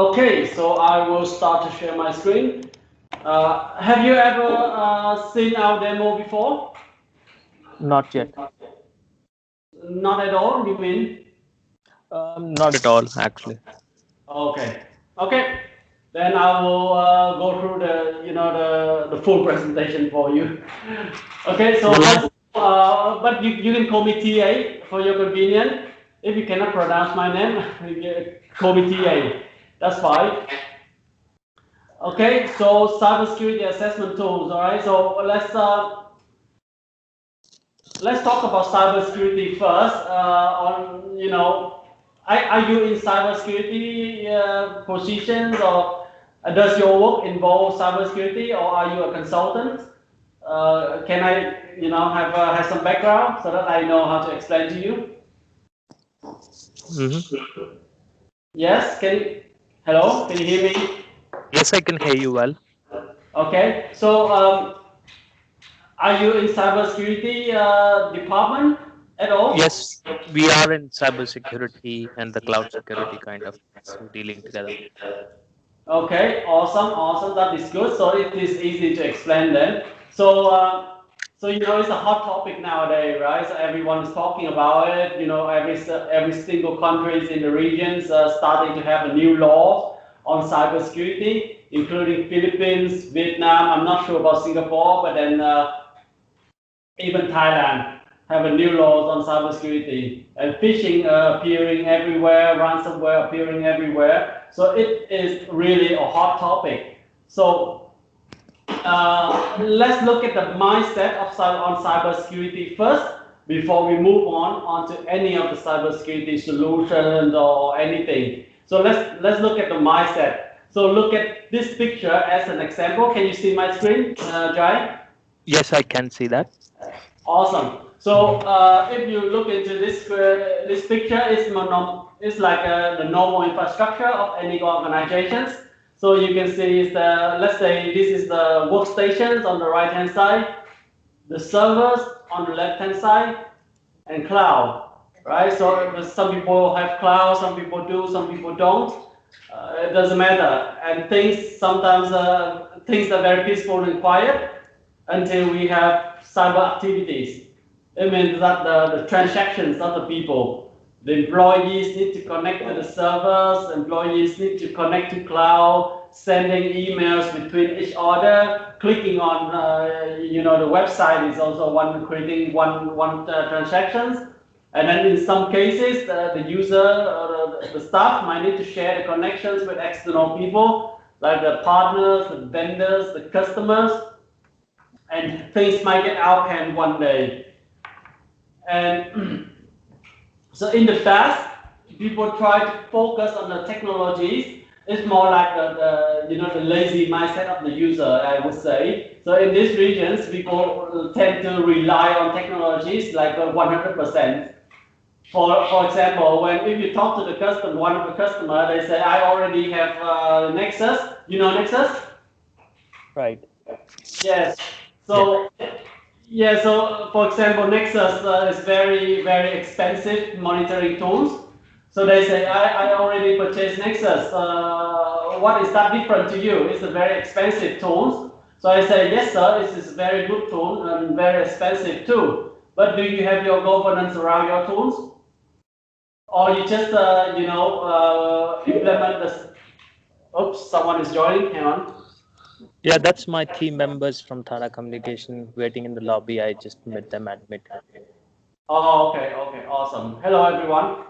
Okay, so I will start to share my screen. Have you ever seen our demo before? Not yet. Not at all, you mean? Not at all, actually. Okay, okay. Then I will go through the full presentation for you. Okay, so Well, first, but you can call me TA for your convenience. If you cannot pronounce my name, call me TA. That's fine. Okay, so cybersecurity assessment tools. All right, so let's talk about cybersecurity first. Are you in cybersecurity positions, or does your work involve cybersecurity, or are you a consultant? Can I, have some background so that I know how to explain to you? hmm Yes. Hello? Can you hear me? yes, I can hear you well. Okay. So, are you in cybersecurity department at all? Yes, we are in cybersecurity and the cloud security kind of dealing together. Okay, awesome, awesome. That is good. So it is easy to explain then. So it's a hot topic nowadays, right? So everyone is talking about it. Every single countries in the regions starting to have a new law on cybersecurity, including Philippines, Vietnam. I'm not sure about Singapore, but then even Thailand have a new laws on cybersecurity, and phishing appearing everywhere, ransomware appearing everywhere. So it is really a hot topic. So let's look at the mindset on cybersecurity first before we move on to any of the cybersecurity solutions or anything. So let's look at the mindset. So look at this picture as an example. Can you see my screen, Jai? Yes, I can see that. Awesome. So if you look into this picture, it's like the normal infrastructure of any organizations. So you can see let's say this is the workstations on the right hand side, the servers on the left hand side, and cloud, right? So some people have cloud, some people do, some people don't. It doesn't matter. And things are very peaceful and quiet until we have cyber activities. It means that the transactions of the people, the employees need to connect to the servers, employees need to connect to cloud, sending emails between each other, clicking on the website is also creating one transactions. And then in some cases, the user or the staff might need to share the connections with external people, like the partners, the vendors, the customers, and things might get out of hand one day. And so in the past, people try to focus on the technologies. It's more like the lazy mindset of the user, I would say. So in these regions, people tend to rely on technologies like 100%. For example, if you talk to the customer, one of the customer, they say, I already have Nexus. You know Nexus? Right. Yes. Yes. So yeah, so for example, Nexus is very, very expensive monitoring tools. So they say, I already purchased Nexus. What is that different to you? It's a very expensive tool. So I say, yes, sir, it is a very good tool and very expensive too. But do you have your governance around your tools? Or you just, implement this? Oops, someone is joining. Hang on. Yeah, that's my team members from Tata Communication waiting in the lobby. I just met them admit. Oh, okay, okay, awesome. Hello, everyone.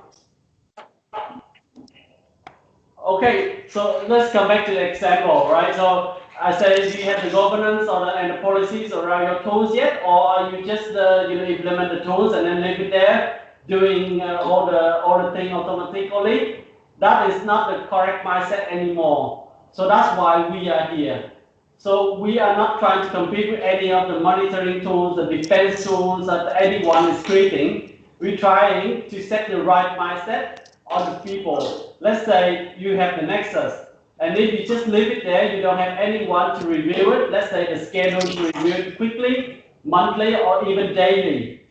Okay, so let's come back to the example, right? So I say, do you have the governance and the policies around your tools yet, or are you just implement the tools and then leave it there, doing all the thing automatically? That is not the correct mindset anymore. So that's why we are here. So we are not trying to compete with any of the monitoring tools, the defense tools that anyone is creating. We're trying to set the right mindset on the people. Let's say you have the Nexus, and if you just leave it there, you don't have anyone to review it. Let's say the schedule to review it quickly, monthly, or even daily,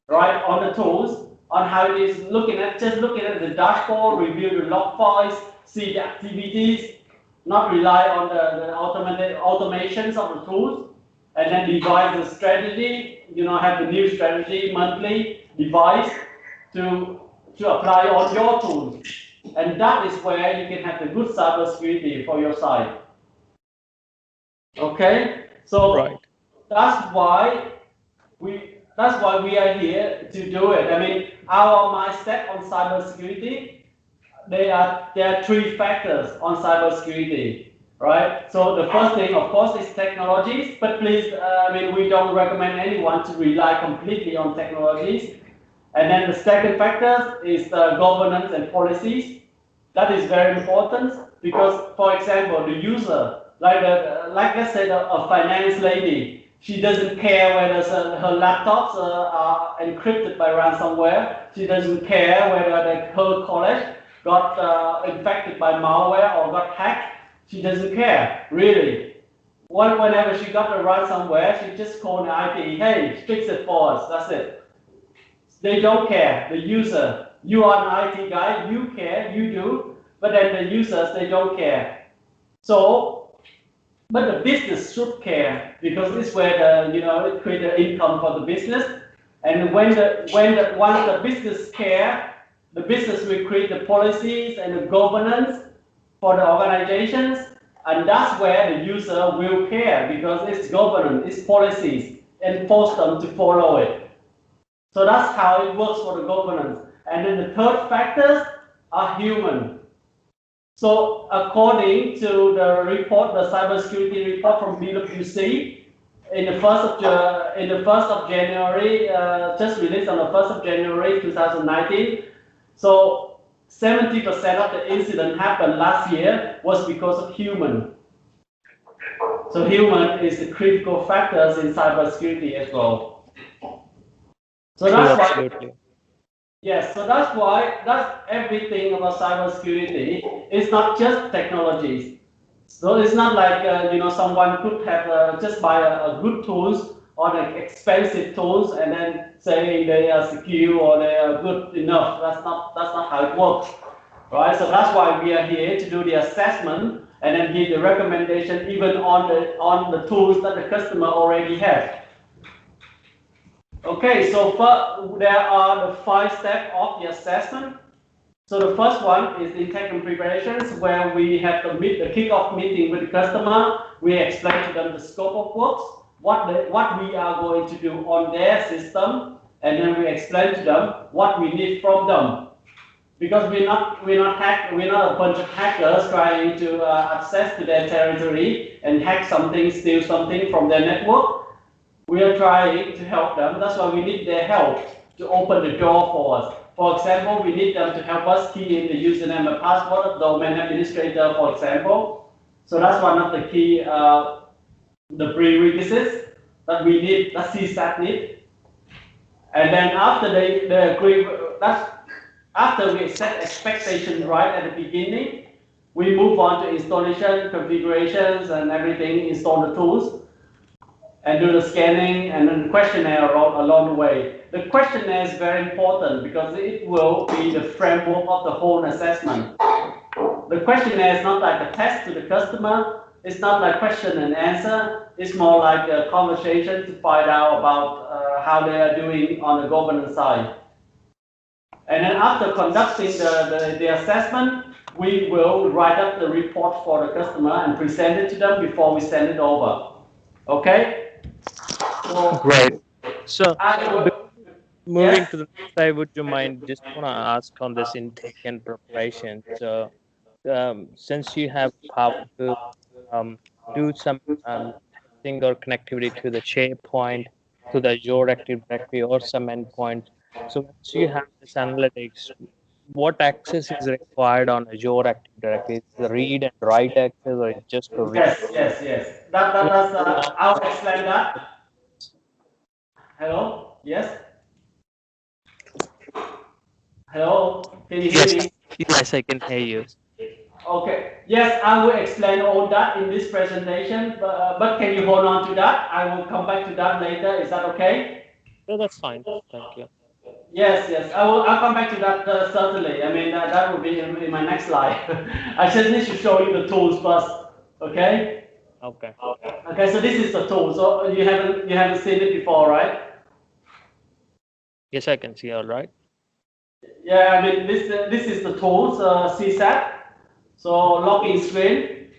right, on the tools. on how it is looking at the dashboard, review the log files, see the activities, not rely on the automations of the tools, and then devise the strategy, have the new strategy monthly, devise to apply on your tools. And that is where you can have the good cybersecurity for your site. Okay, so Right. that's why we are here to do it. I mean, our mindset on cybersecurity, there are three factors on cybersecurity, right? So the first thing, of course, is technologies. But please, I mean, we don't recommend anyone to rely completely on technologies. And then the second factor is governance and policies. That is very important because, for example, the user, like let's say a finance lady, she doesn't care whether her laptops are encrypted by ransomware. She doesn't care whether her college got infected by malware or got hacked. She doesn't care, really. Whenever she got the ransomware, she just called the IT, hey, fix it for us, that's it. They don't care, the user. You are an IT guy, you care, you do, but then the users, they don't care. So, but the business should care because it's where it creates the income for the business. And once the business care, the business will create the policies and the governance for the organizations, and that's where the user will care because it's governance, it's policies, and force them to follow it. So that's how it works for the governance. And then the third factors are human. So according to the report, the cybersecurity report from PwC, in the first of January, just released on the 1st of January 2019. So 70% of the incident happened last year was because of human. So human is the critical factors in cybersecurity as well. So that's why. Absolutely. Yes, so that's everything about cybersecurity. It's not just technologies. So it's not like someone could have just buy a good tools or the expensive tools and then say they are secure or they are good enough. That's not how it works, right? So that's why we are here to do the assessment and then give the recommendation even on the tools that the customer already has. Okay, so there are the 5 steps of the assessment. So the first one is intake and preparations, where we have the kickoff meeting with the customer. We explain to them the scope of works, what we are going to do on their system, and then we explain to them what we need from them. Because we're not a bunch of hackers trying to access to their territory and hack something, steal something from their network. We are trying to help them. That's why we need their help to open the door for us. For example, we need them to help us key in the username and password of domain administrator, for example. So that's one of the key, the prerequisites that we need, that CSAT need. And then after they agree, after we set expectations right at the beginning, we move on to installation, configurations, and everything, install the tools, and do the scanning and then the questionnaire along the way. The questionnaire is very important because it will be the framework of the whole assessment. The questionnaire is not like a test to the customer. It's not like question and answer. It's more like a conversation to find out about how they are doing on the governance side. And then after conducting the assessment, we will write up the report for the customer and present it to them before we send it over. Okay? Great. So moving Yes? to the next slide, would you mind just want to ask on this intake and preparation? So since you have power to do some testing or connectivity to the SharePoint, to the Azure Active Directory or some endpoint. So once you have this analytics, what access is required on Azure Active Directory? Is it the read and write access or just the read? Yes. I'll explain that. Hello? Yes? Hello? Can you hear Yes, me? yes, I can hear you. Okay. Yes, I will explain all that in this presentation, but can you hold on to that? I will come back to that later. Is that okay? Yeah, that's fine. Thank you. Yes, yes. I'll come back to that certainly. I mean, that will be in my next slide. I just need to show you the tools first. Okay. Okay. Okay. So this is the tool. So you haven't seen it before, right? Yes, I can see. All right. Yeah. I mean, this is the tools. CSAT. So login screen.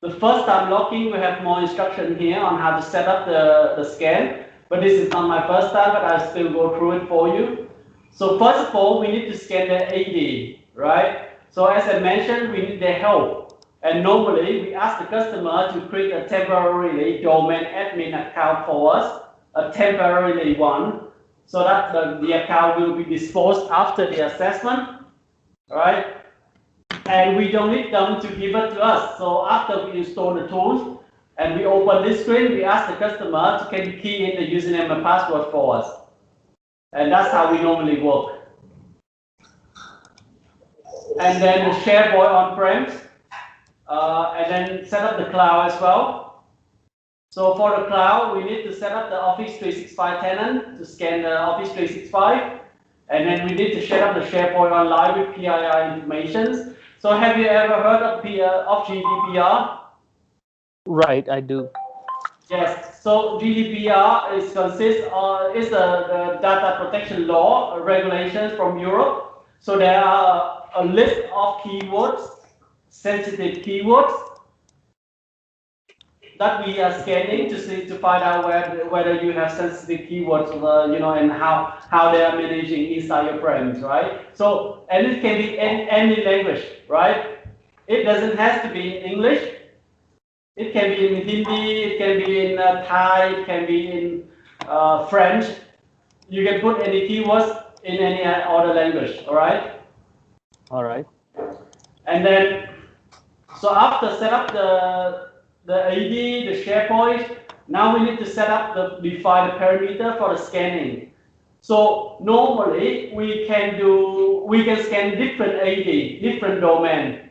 The first time logging, we have more instruction here on how to set up the scan. But this is not my first time, but I'll still go through it for you. So first of all, we need to scan the AD, right? So as I mentioned, we need their help. And normally, we ask the customer to create a temporarily domain admin account for us, a temporarily one, so that the account will be disposed after the assessment, right? And we don't need them to give it to us. So after we install the tools and we open this screen, we ask the customer to can key in the username and password for us. And that's how we normally work. And then the SharePoint on-prem, and then set up the cloud as well. So for the cloud, we need to set up the Office 365 tenant to scan the Office 365. And then we need to set up the SharePoint Online with PII information. So have you ever heard of GDPR? Right, I do. Yes. So GDPR is the data protection law regulations from Europe. So there are a list of keywords, sensitive keywords that we are scanning to see to find out whether you have sensitive keywords, and how they are managing inside your frames, right? So and it can be any language, right? It doesn't have to be in English. It can be in Hindi, it can be in Thai, it can be in French. You can put any keywords in any other language, all right? All right. And then, so after set up the AD, the SharePoint, now we need to set up define the parameter for the scanning. So normally we can scan different AD, different domain.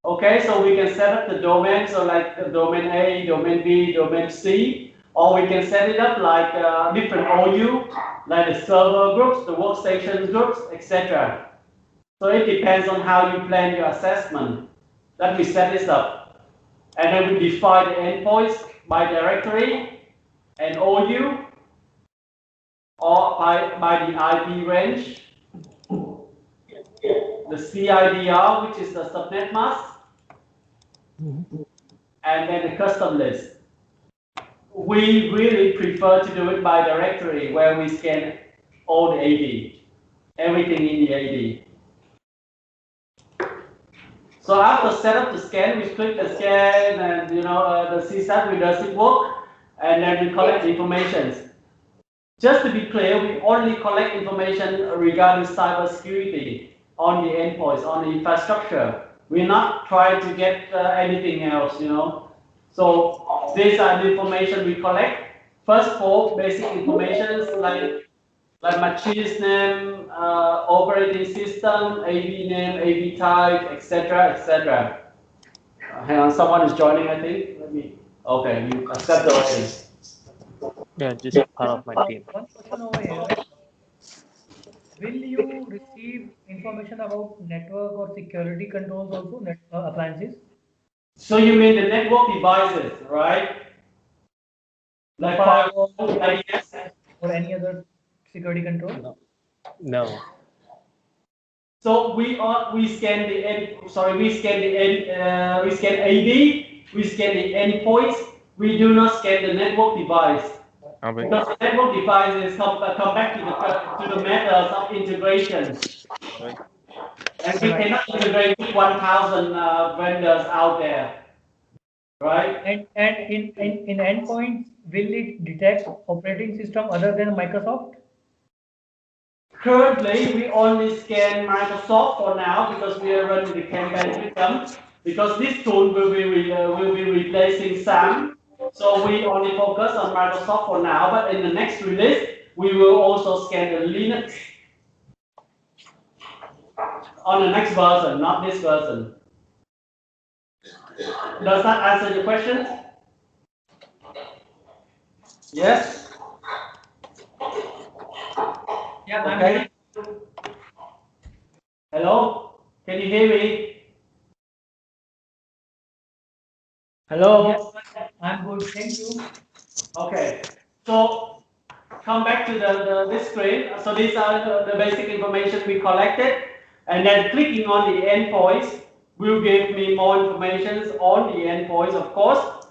Okay, so we can set up the domain, so like the domain A, domain B, domain C, or we can set it up like different OU, like the server groups, the workstation groups, etc. So it depends on how you plan your assessment that we set this up. And then we define the endpoints by directory and OU or by the IP range, the CIDR, which is the subnet mask, and then the custom list. We really prefer to do it by directory where we scan all the AD, everything in the AD. So after set up the scan, we click the scan and the CSAT does it work, and then we collect the information. Just to be clear, we only collect information regarding cybersecurity on the endpoints, on the infrastructure. We're not trying to get anything else. So these are the information we collect. First four basic information like machinist name, operating system, AV name, AV type, etc., etc. Hang on, someone is joining, I think. Okay, you accept the already. Yeah, just part of my team. One question over here. Will you receive information about network or security controls also, appliances? So you mean the network devices, right? Like firewall, IDS? Or any other security control? No. No. So we scan the we scan AD, we scan the endpoints. We do not scan the network device. Okay. Because the network devices come back to the methods of integration. Right. And we cannot integrate with 1,000 vendors out there, right? And in endpoints, will it detect operating system other than Microsoft? Currently, we only scan Microsoft for now because we are running the campaign with them. Because this tool will be replacing SAM, so we only focus on Microsoft for now. But in the next release, we will also scan the Linux on the next version, not this version. Does that answer your question? Yes. Yeah, Okay. Hello? Can you hear me? Hello? Yes, I'm good. Thank you. Okay. So come back to this screen. So these are the basic information we collected. And then clicking on the endpoints will give me more information on the endpoints, of course,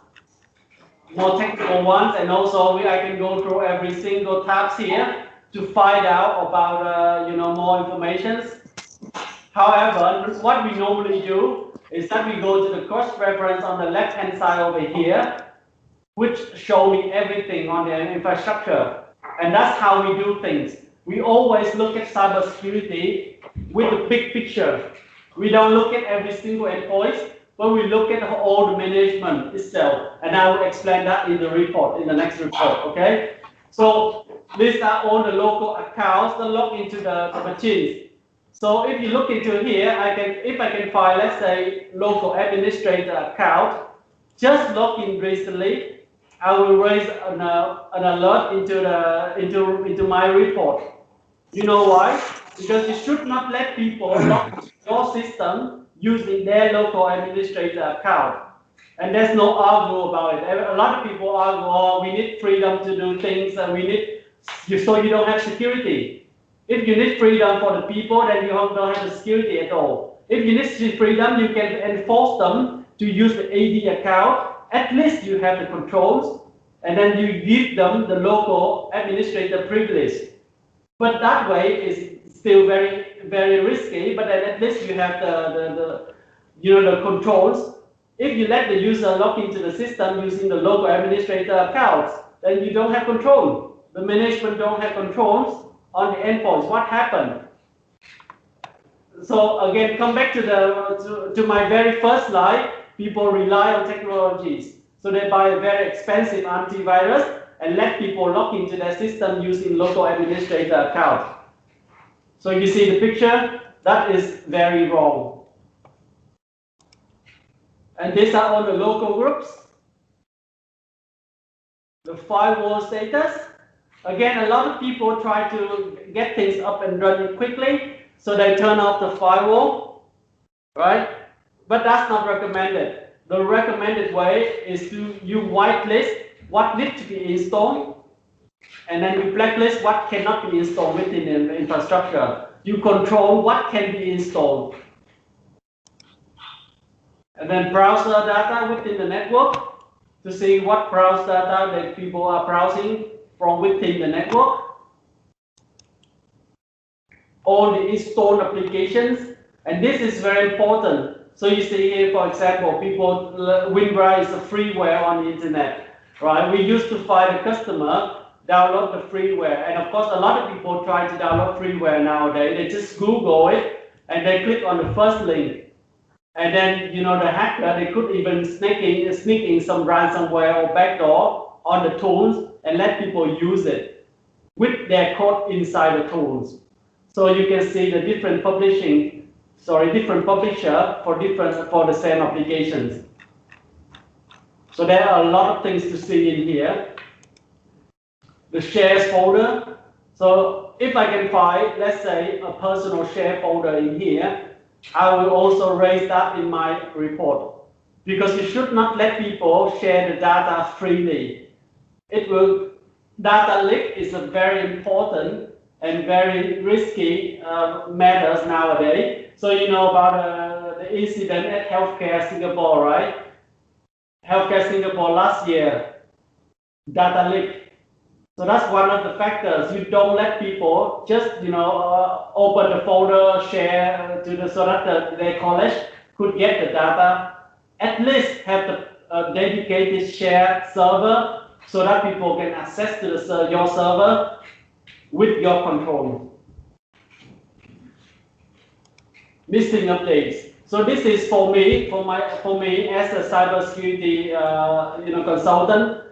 more technical ones. And also I can go through every single tabs here to find out about more information. However, what we normally do is that we go to the cross-reference on the left-hand side over here, which show me everything on the infrastructure. And that's how we do things. We always look at cybersecurity with the big picture. We don't look at every single endpoint, but we look at all the management itself. And I will explain that in the report, in the next report, okay? So these are all the local accounts that log into the machines. So if you look into here, if I can find, let's say, local administrator account, just log in recently, I will raise an alert into my report. You know why? Because you should not let people log into your system using their local administrator account. And there's no argue about it. A lot of people argue, oh, we need freedom to do things, and so you don't have security. If you need freedom for the people, then you don't have the security at all. If you need freedom, you can enforce them to use the AD account. At least you have the controls, and then you give them the local administrator privilege. But that way is still very, very risky, but then at least you have the controls. If you let the user log into the system using the local administrator accounts, then you don't have control. The management don't have controls on the endpoints. What happened? So again, come back to my very first slide. People rely on technologies. So they buy a very expensive antivirus and let people log into their system using local administrator account. So you see the picture, that is very wrong. And these are all the local groups. The firewall status. Again, a lot of people try to get things up and running quickly, so they turn off the firewall, right? But that's not recommended. The recommended way is you whitelist what needs to be installed, and then you blacklist what cannot be installed within the infrastructure. You control what can be installed. And then browser data within the network to see what browse data that people are browsing from within the network. All the installed applications, and this is very important. So you see here, for example, WinRAR is a freeware on the internet, right? We used to find a customer download the freeware, and of course, a lot of people try to download freeware nowadays. They just Google it and they click on the first link. And then, the hacker, they could even sneak in some ransomware or backdoor on the tools and let people use it with their code inside the tools. So you can see the different publisher for the same applications. So there are a lot of things to see in here. The shares folder. So if I can find, let's say, a personal share folder in here, I will also raise that in my report, because you should not let people share the data freely. Data leak is a very important and very risky matters nowadays. So you know about the incident at Healthcare Singapore, right? Healthcare Singapore last year, data leak. So that's one of the factors. You don't let people just, open the folder, share so that their college could get the data. At least have the dedicated shared server so that people can access to your server with your control. Missing updates. So this is for me as a cybersecurity consultant.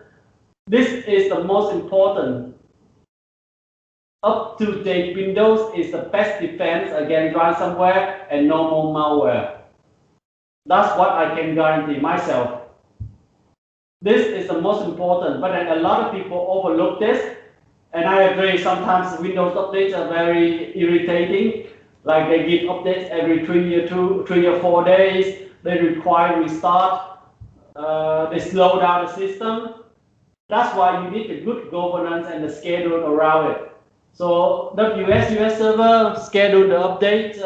This is the most important. Up-to-date Windows is the best defense against ransomware and normal malware. That's what I can guarantee myself. This is the most important, but then a lot of people overlook this, And I agree, sometimes Windows updates are very irritating. Like they give updates every 3 or 4 days. They require restart. They slow down the system. That's why you need a good governance and the schedule around it. So US server schedule the updates,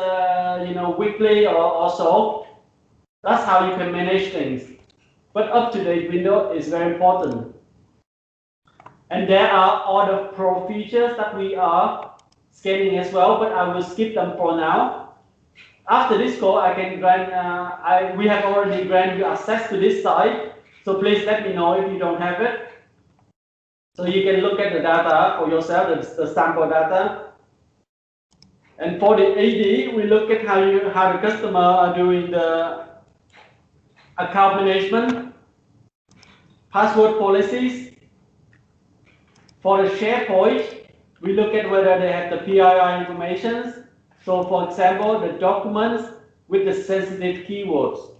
weekly or so. That's how you can manage things. But up-to-date window is very important. And there are other pro features that we are scanning as well, but I will skip them for now. After this call, I can grant, we have already granted you access to this site, so please let me know if you don't have it. So you can look at the data for yourself, the sample data. And for the AD, we look at how the customer are doing the account management, password policies. For the SharePoint, we look at whether they have the PII information. So for example, the documents with the sensitive keywords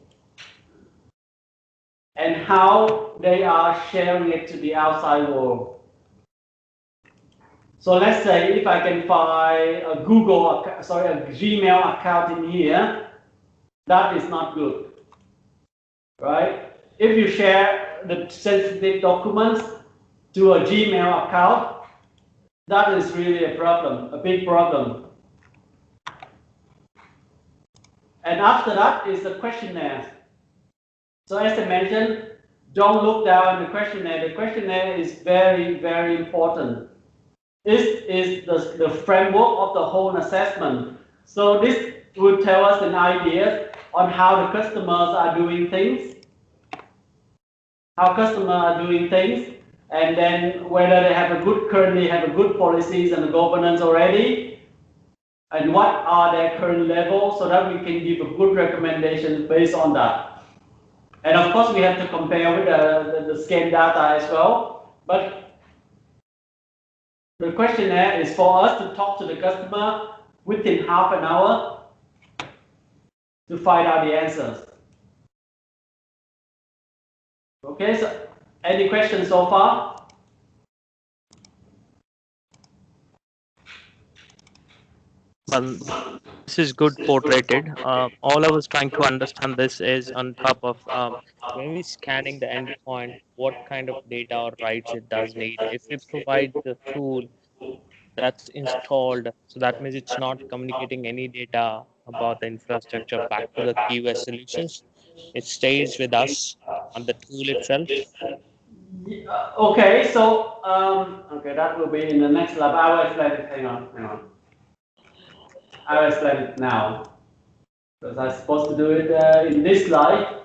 and how they are sharing it to the outside world. So let's say if I can find a Gmail account in here, that is not good, right? If you share the sensitive documents to a Gmail account, that is really a problem, a big problem. And after that is the questionnaire. So as I mentioned, don't look down the questionnaire. The questionnaire is very, very important. This is the framework of the whole assessment. So this will tell us an idea on how the customers are doing things, and then whether they have currently have a good policies and governance already, and what are their current levels, so that we can give a good recommendation based on that. And of course, we have to compare with the scan data as well. But the questionnaire is for us to talk to the customer within half an hour to find out the answers. Okay, so any questions so far? This is good portrayed. All I was trying to understand this is on top of when we scanning the endpoint, what kind of data or rights it does need. If we provide the tool that's installed, so that means it's not communicating any data about the infrastructure back to the QoS solutions. It stays with us on the tool itself. Okay, so okay, that will be in the next lab. I will explain it. Hang on. I will explain it now because I'm supposed to do it in this slide.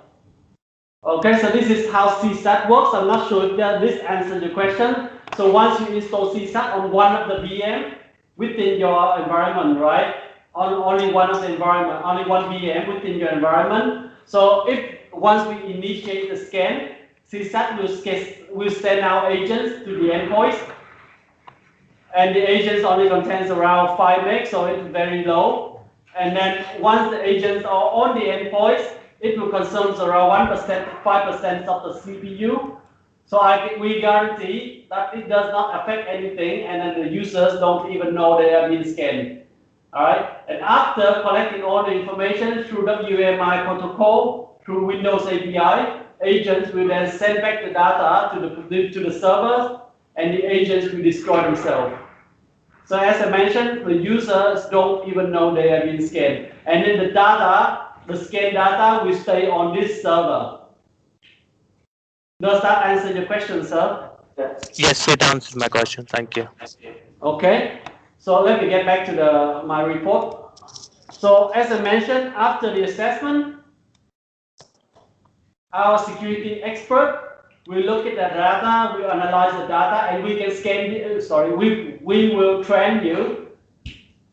Okay, so this is how CSAT works. I'm not sure if this answers your question. So once you install CSAT on one of the VM within your environment, right? On only one of the environment, only one VM within your environment. So if once we initiate the scan, CSAT will send out agents to the endpoints. And the agents only contains around 5 MB, so it's very low. And then once the agents are on the endpoints, it will consume around 1% to 5% of the CPU. So we guarantee that it does not affect anything, and then the users don't even know they are being scanned. All right. And after collecting all the information through WMI protocol, through Windows API, agents will then send back the data to the servers, and the agents will destroy themselves. So as I mentioned, the users don't even know they are being scanned. And then the data, the scan data will stay on this server. Does that answer your question, sir? Yes, it answers my question. Thank you. Okay. So let me get back to my report. So as I mentioned, after the assessment, our security expert will look at the data, we analyze the data, and we can we will train you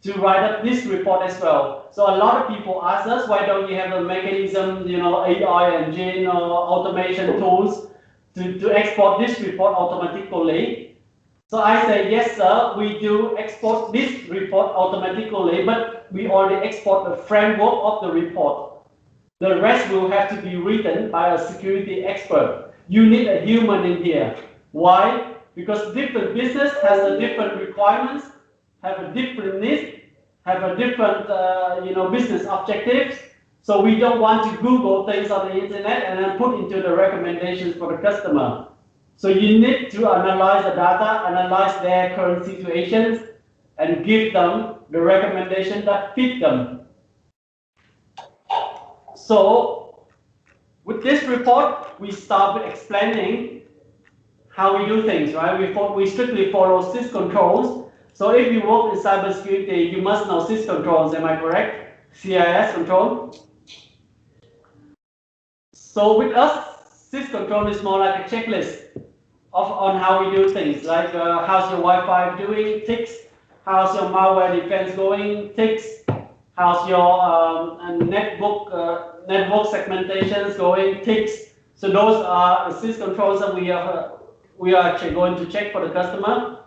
to write up this report as well. So a lot of people ask us, why don't you have a mechanism, AI engine or automation tools to export this report automatically? So I say, yes, sir, we do export this report automatically, but we only export the framework of the report. The rest will have to be written by a security expert. You need a human in here. Why? because different business has a different requirements, have a different needs, have a different business objectives. So we don't want to Google things on the internet and then put into the recommendations for the customer. So you need to analyze the data, analyze their current situations, and give them the recommendation that fit them. So with this report, we start with explaining how we do things, right? We strictly follow sys controls. So if you work in cybersecurity, you must know sys controls, am I correct? CIS control. So with us, sys control is more like a checklist on how we do things, like how's your Wi-Fi doing, ticks, how's your malware defense going, ticks, how's your network segmentations going, ticks. So those are the sys controls that we are actually going to check for the customer.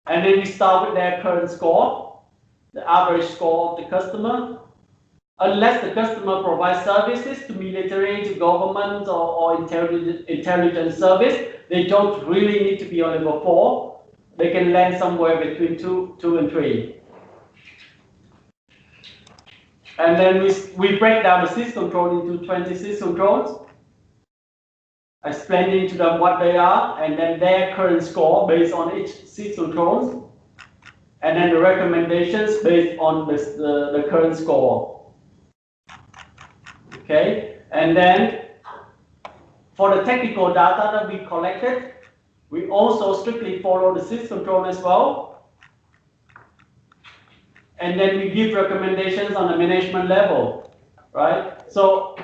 And then we start with their current score, the average score of the customer. Unless the customer provides services to military, to government, or intelligence service, they don't really need to be on level 4. They can land somewhere between 2 and 3. And then we break down the sys control into 20 sys controls, explaining to them what they are, and then their current score based on each sys controls, and then the recommendations based on the current score. Okay, and then for the technical data that we collected, we also strictly follow the sys control as well. And then we give recommendations on the management level, right? So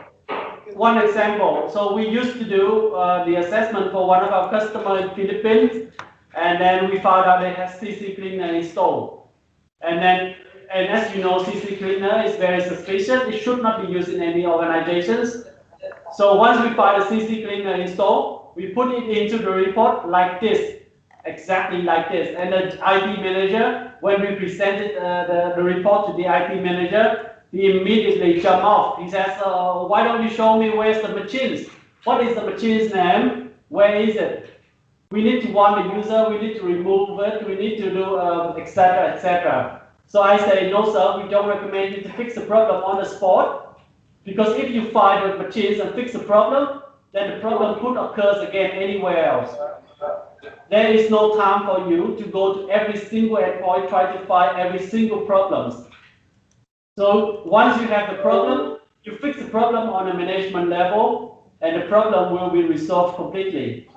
one example, so we used to do the assessment for one of our customers in Philippines, and then we found out they have CC Cleaner installed. And as you know, CC Cleaner is very suspicious. It should not be used in any organizations. So once we find a CC Cleaner installed, we put it into the report like this, exactly like this. And the IT manager, when we presented the report to the IT manager, he immediately jumped off. He says, why don't you show me where's the machines? What is the machine's name? Where is it? We need to warn the user, we need to remove it, we need to do etc., etc. So I say, no sir, we don't recommend you to fix the problem on the spot, because if you find the machines and fix the problem, then the problem could occur again anywhere else. There is no time for you to go to every single endpoint, try to find every single problem. So once you have the problem, you fix the problem on a management level, and the problem will be resolved completely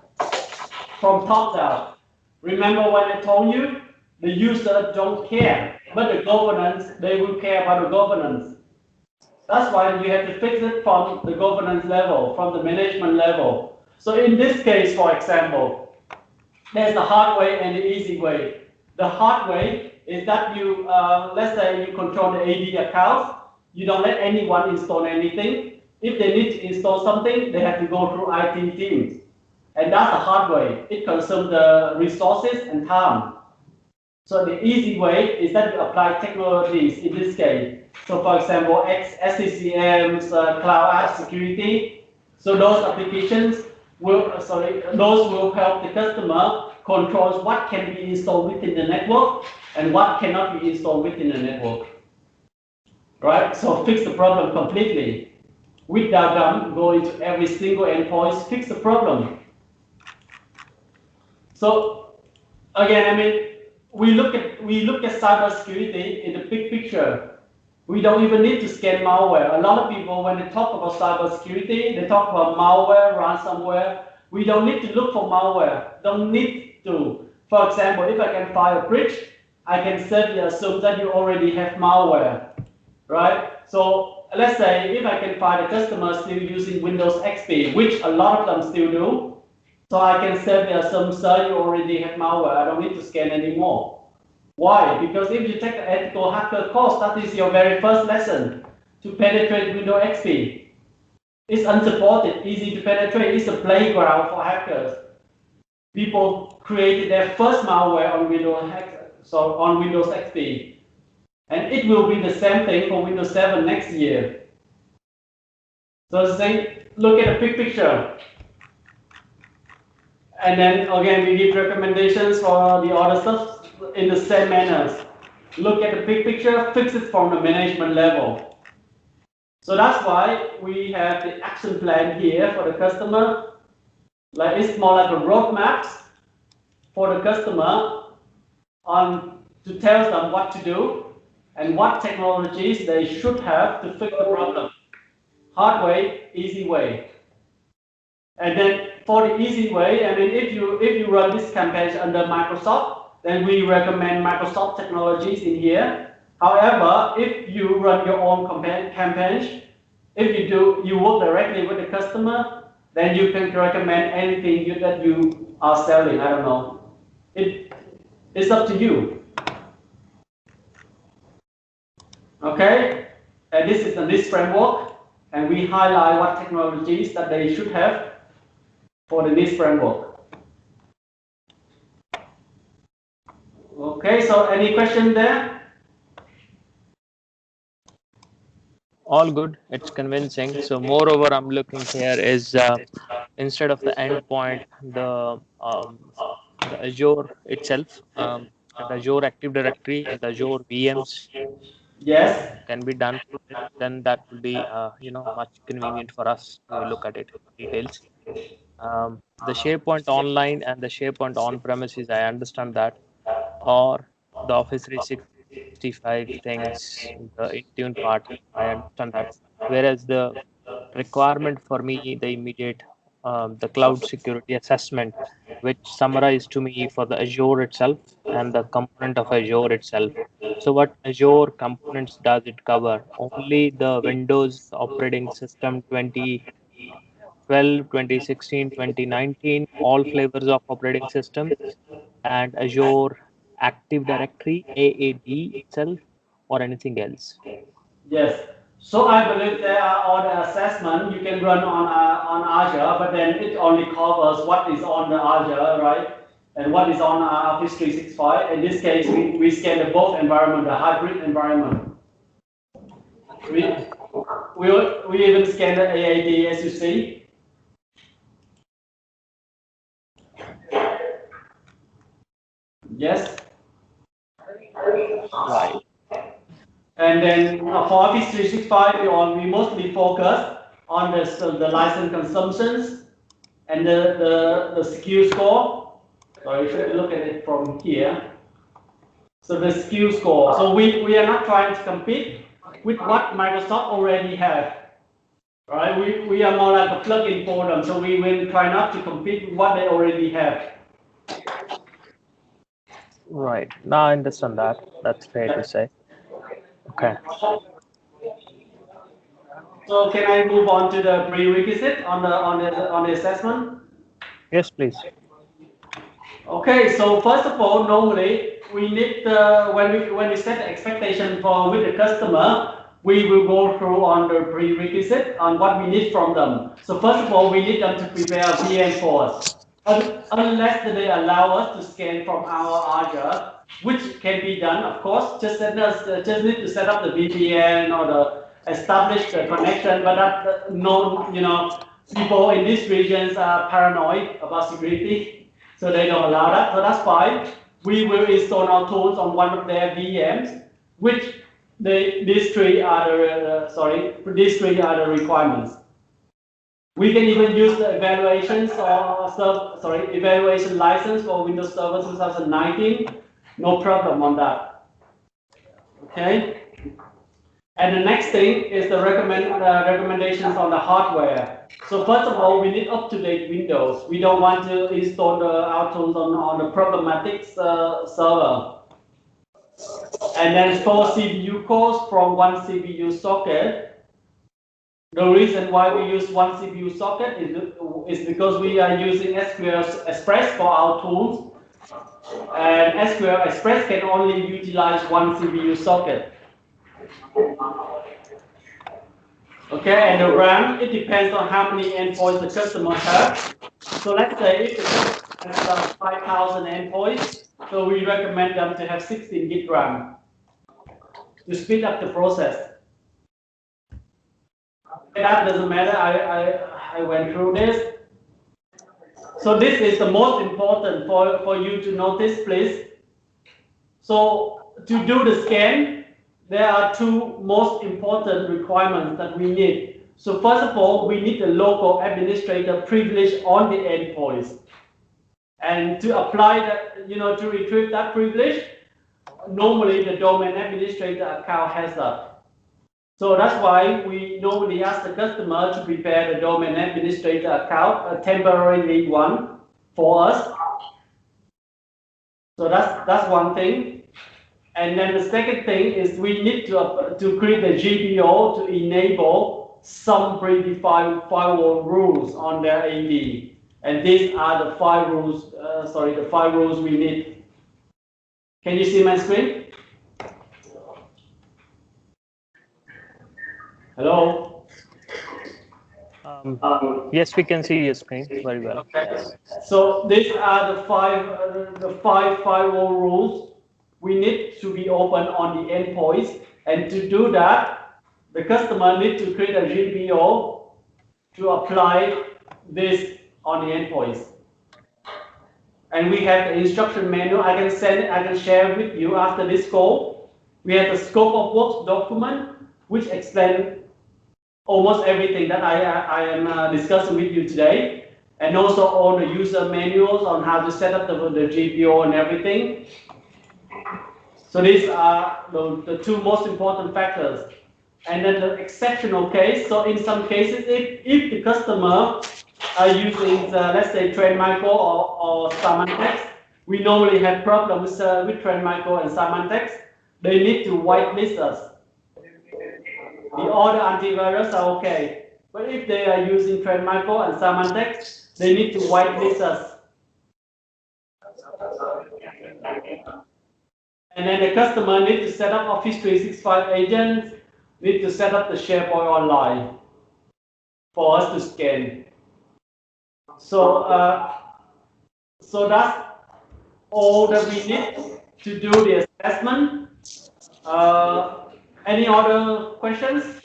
from top down. Remember when I told you, the user don't care, but the governance, they will care about the governance. That's why you have to fix it from the governance level, from the management level. So in this case, for example, there's the hard way and the easy way. The hard way is that you, let's say you control the AD accounts, you don't let anyone install anything. If they need to install something, they have to go through IT teams. And that's the hard way. It consumes the resources and time. So the easy way is that you apply technologies in this case. So for example, SCCM's cloud app security. So those applications will, those will help the customer control what can be installed within the network and what cannot be installed within the network. Right? So fix the problem completely. Without them, go into every single endpoint, fix the problem. So again, I mean, we look at cybersecurity in the big picture. We don't even need to scan malware. A lot of people, when they talk about cybersecurity, they talk about malware, ransomware. We don't need to look for malware. Don't need to. For example, if I can find a breach, I can safely assume that you already have malware, right? So let's say if I can find a customer still using Windows XP, which a lot of them still do, so I can safely assume, sir, you already have malware. I don't need to scan anymore. Why? Because if you take the ethical hacker course, that is your very first lesson to penetrate Windows XP. It's unsupported, easy to penetrate. It's a playground for hackers. People created their first malware on Windows XP, and it will be the same thing for Windows 7 next year. So say, look at the big picture. And then again, we give recommendations for the other stuff in the same manners. Look at the big picture, fix it from the management level. So that's why we have the action plan here for the customer. Like it's more like a roadmap for the customer on to tell them what to do and what technologies they should have to fix the problem. Hard way, easy way. And then for the easy way, I mean, if you run this campaign under Microsoft, then we recommend Microsoft technologies in here. However, if you run your own campaigns, if you work directly with the customer, then you can recommend anything that you are selling. I don't know. It's up to you. Okay, and this is the NIST framework, and we highlight what technologies that they should have for the NIST framework. Okay, so any question there? All good. It's convincing. So moreover, I'm looking here is instead of the endpoint, the Azure itself, the Azure Active Directory and the Azure VMs Yes. can be done through this. Then that will be much convenient for us to look at it in details. The SharePoint Online and the SharePoint on-premises, I understand that, or the Office 365 things, the Intune part, I understand that. Whereas the requirement for me, the immediate, the cloud security assessment, which summarized to me for the Azure itself and the component of Azure itself. So what Azure components does it cover? Only the Windows operating system 2012, 2016, 2019, all flavors of operating system, and Azure Active Directory, AAD itself, or anything else? Yes. So I believe there are all the assessment you can run on Azure, but then it only covers what is on the Azure, right? And what is on Office 365. In this case, we scan the both environment, the hybrid environment. We, we even scan the AAD, as you see. Yes. Right. And then for Office 365, we mostly focus on the license consumptions and the SKU score. So if you look at it from here, so the SKU score. So we are not trying to compete with what Microsoft already have, right? We are more like a plug-in for them. So we will try not to compete with what they already have. Right. Now I understand that. That's fair to say. Okay. So can I move on to the prerequisite on the assessment? Yes, please. Okay, so first of all, normally we need when we set the expectation for with the customer, we will go through on the prerequisite on what we need from them. So first of all, we need them to prepare a VM for us. Unless they allow us to scan from our Azure, which can be done, of course. Just need to set up the VPN or the establish the connection. But that no, people in these regions are paranoid about security, so they don't allow that. So that's fine. We will install our tools on one of their VMs, which these three are the requirements. We can even use the evaluation license for Windows Server 2019. No problem on that. Okay. And the next thing is the recommendations on the hardware. So first of all, we need up-to-date Windows. We don't want to install our tools on the problematic server. And then 4 CPU cores from one CPU socket. The reason why we use one CPU socket is because we are using SQL Express for our tools. And SQL Express can only utilize one CPU socket. Okay, and the RAM, it depends on how many endpoints the customer has. So let's say if the customer has 5,000 endpoints, so we recommend them to have 16 gig RAM to speed up the process. That doesn't matter, I went through this. So So this is the most important for you to notice, please. So to do the scan, there are two most important requirements that we need. So first of all, we need the local administrator privilege on the endpoints. And to apply that, to retrieve that privilege, normally the domain administrator account has that. So that's why we normally ask the customer to prepare the domain administrator account, a temporary one for us. So that's one thing. And then the second thing is we need to create a GPO to enable some predefined firewall rules on their AD. And these are the five rules, the five rules we need. Can you see my screen? Hello? Yes, we can see your screen very well. Okay. Yes. So these are the five firewall rules we need to be open on the endpoints. And to do that, the customer needs to create a GPO to apply this on the endpoints. And we have the instruction manual. I can share with you after this call. We have the scope of work document, which explains almost everything that I am discussing with you today, and also all the user manuals on how to set up the GPO and everything. So these are the two most important factors. And then the exceptional case, so in some cases, if the customer are using, let's say, Trend Micro or Symantec, we normally have problems with Trend Micro and Symantec. They need to whitelist us. The other antivirus are okay. But if they are using Trend Micro and Symantec, they need to whitelist us. And then the customer needs to set up Office 365 agents, need to set up the SharePoint Online for us to scan. So, so that's all that we need to do the assessment. Any other questions?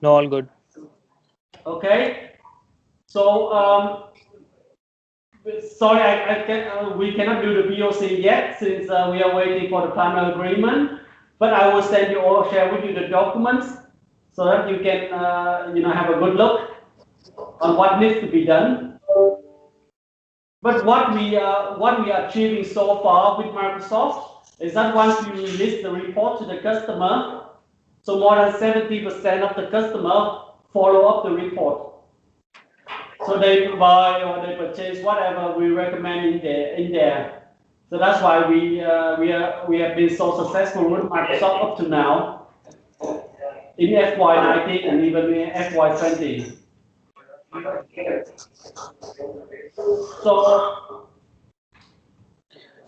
No, all good. Okay. So, sorry, we cannot do the POC yet since we are waiting for the final agreement. But I will send you or share with you the documents so that you can, have a good look on what needs to be done. But what we are achieving so far with Microsoft is that once we release the report to the customer, so more than 70% of the customer follow up the report. So they buy or they purchase whatever we recommend in there. So that's why we have been so successful with Microsoft up to now in FY19 and even in FY20.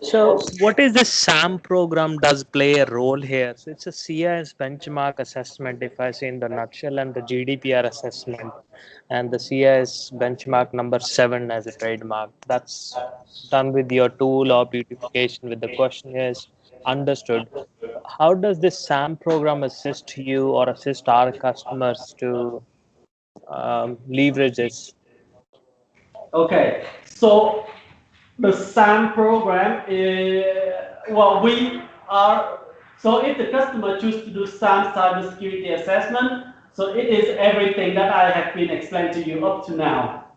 So what is the SAM program does play a role here? So it's a CIS benchmark assessment, if I say in the nutshell, and the GDPR assessment, and the CIS benchmark number 7 as a trademark. That's done with your tool or beautification with the questionnaires. Understood. How does this SAM program assist you or assist our customers to leverage this? Okay, so the SAM program is, well, we are, so if the customer chooses to do SAM cybersecurity assessment, so it is everything that I have been explained to you up to now.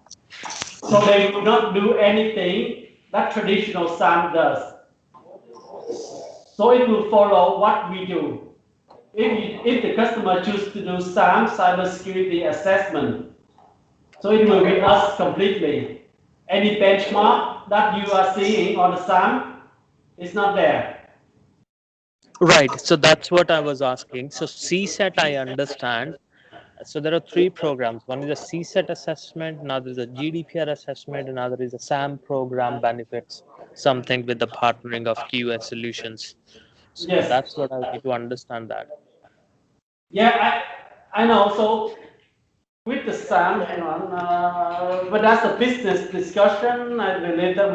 So they will not do anything that traditional SAM does. So it will follow what we do. If the customer chooses to do SAM cybersecurity assessment, so it will be us completely. Any benchmark that you are seeing on the SAM is not there. Right. So that's what I was asking. So CSET, I understand. So there are 3 programs. One is a CSET assessment, another is a GDPR assessment, another is a SAM program benefits, something with the partnering of QS solutions. So Yes. that's what I need to understand that. Yeah, I know. So with the SAM, hang on, but that's a business discussion. I believe that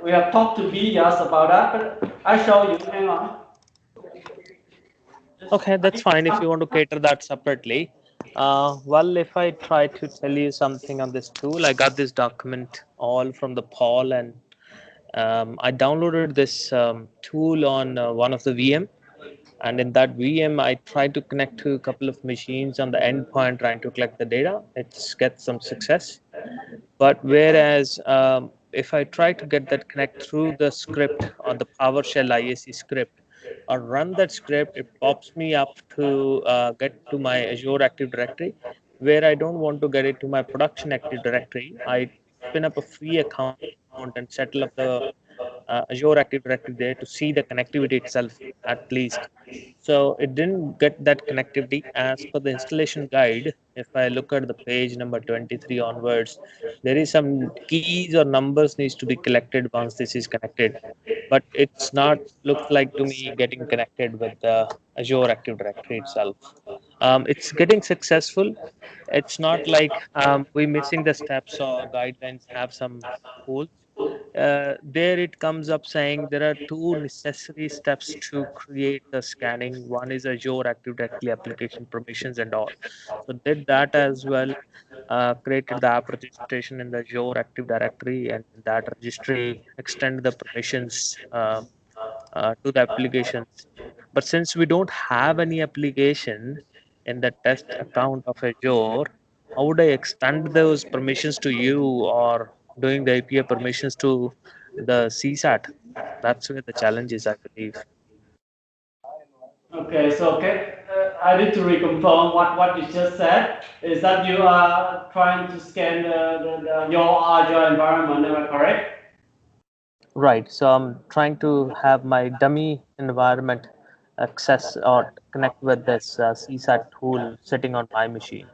we have talked to Bias about that, but I show you. Hang on. Okay, that's fine if you want to cater that separately. Well, if I try to tell you something on this tool, I got this document all from the Paul, and I downloaded this tool on one of the VM. And in that VM, I tried to connect to a couple of machines on the endpoint, trying to collect the data. It's get some success. But whereas if I try to get that connect through the script or the PowerShell IAC script or run that script, it pops me up to get to my Azure Active Directory. Where I don't want to get it to my production Active Directory, I spin up a free account and settle up the Azure Active Directory there to see the connectivity itself at least. So it didn't get that connectivity as per the installation guide. If I look at the page number 23 onwards, there is some keys or numbers needs to be collected once this is connected. But it's not looks like to me getting connected with the Azure Active Directory itself. It's getting successful. It's not like we missing the steps or guidelines have some holes. There it comes up saying there are two necessary steps to create the scanning. One is Azure Active Directory application permissions and all. So did that as well. Created the app registration in the Azure Active Directory, and in that registry extend the permissions to the applications. But since we don't have any application in the test account of Azure, how would I extend those permissions to you or doing the API permissions to the CSAT? That's where the challenge is, I believe. Okay, so I need to reconfirm what you just said. Is that you are trying to scan your Azure environment? Am I correct? Right. So I'm trying to have my dummy environment access or connect with this CSAT tool sitting on my machine.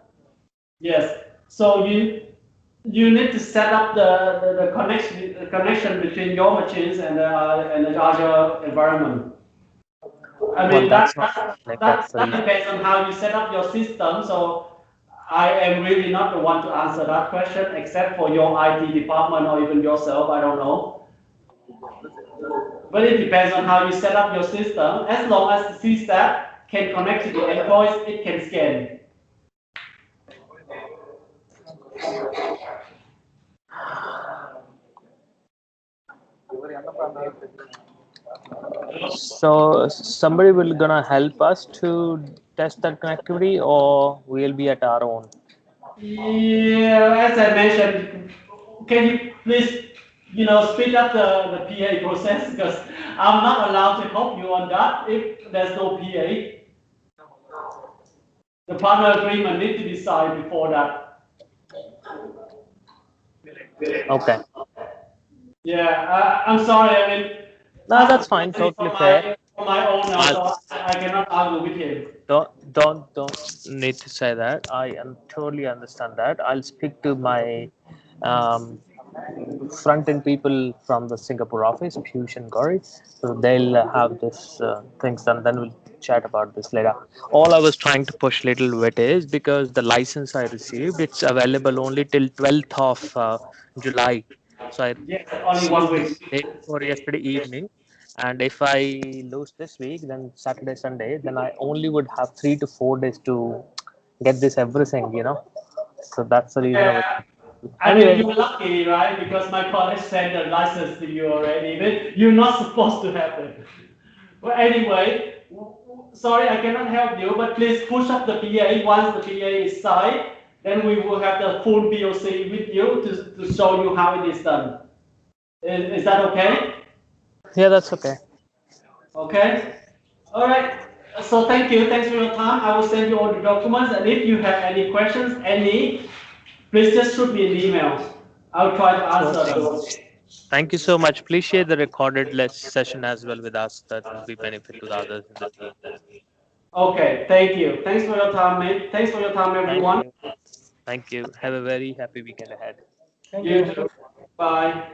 Yes. So you need to set up the connection between your machines and the Azure environment. I Well, mean that's not happening. That's the that reason. depends on how you set up your system. So I am really not the one to answer that question, except for your IT department or even yourself. I don't know. But it depends on how you set up your system. As long as the CSAT can connect to the endpoints, it can scan. So somebody will gonna help us to test that connectivity, or we'll be at our own. Yeah, as I mentioned, can you please, speed up the PA process because I'm not allowed to help you on that if there's no PA. The partner agreement need to be signed before that. Okay. Yeah, I'm sorry. I mean, No, that's that's the fine. policy Totally fair. from my owner, I so I cannot argue with him. don't need to say that. I am totally understand that. I'll speak to my um, front end people from the Singapore office, Piyush and Gauri. So they'll have this things, and then we'll chat about this later. All I was trying to push little bit is because the license I received, it's available only till 12th of July. So I Yes, only one received it week. day before yesterday evening. And if I lose this week, then Saturday, Sunday, then I only would have 3 to 4 days to get this everything. So that's the reason I was. Yeah, I mean, Anyway, you're lucky, right? Because my college sent a license to you already. But you're not supposed to have it. Well, anyway, sorry, I cannot help you, but please push up the PA. Once the PA is signed, then we will have the full POC with you to show you how it is done. Is that okay? yeah, that's okay. Okay. All right. So thank you. Thanks for your time. I will send you all the documents, and if you have any questions, please just shoot me an email. I'll try to Sure answer thing. those. Thank you so much. Please share the recorded session as well with us. That will be benefit to the others in the team. Okay. Thank you. Thanks for your time, mate. Thanks for your time, Thank everyone. you. Thank you. Have a very happy weekend ahead. Thank You you. too. Bye.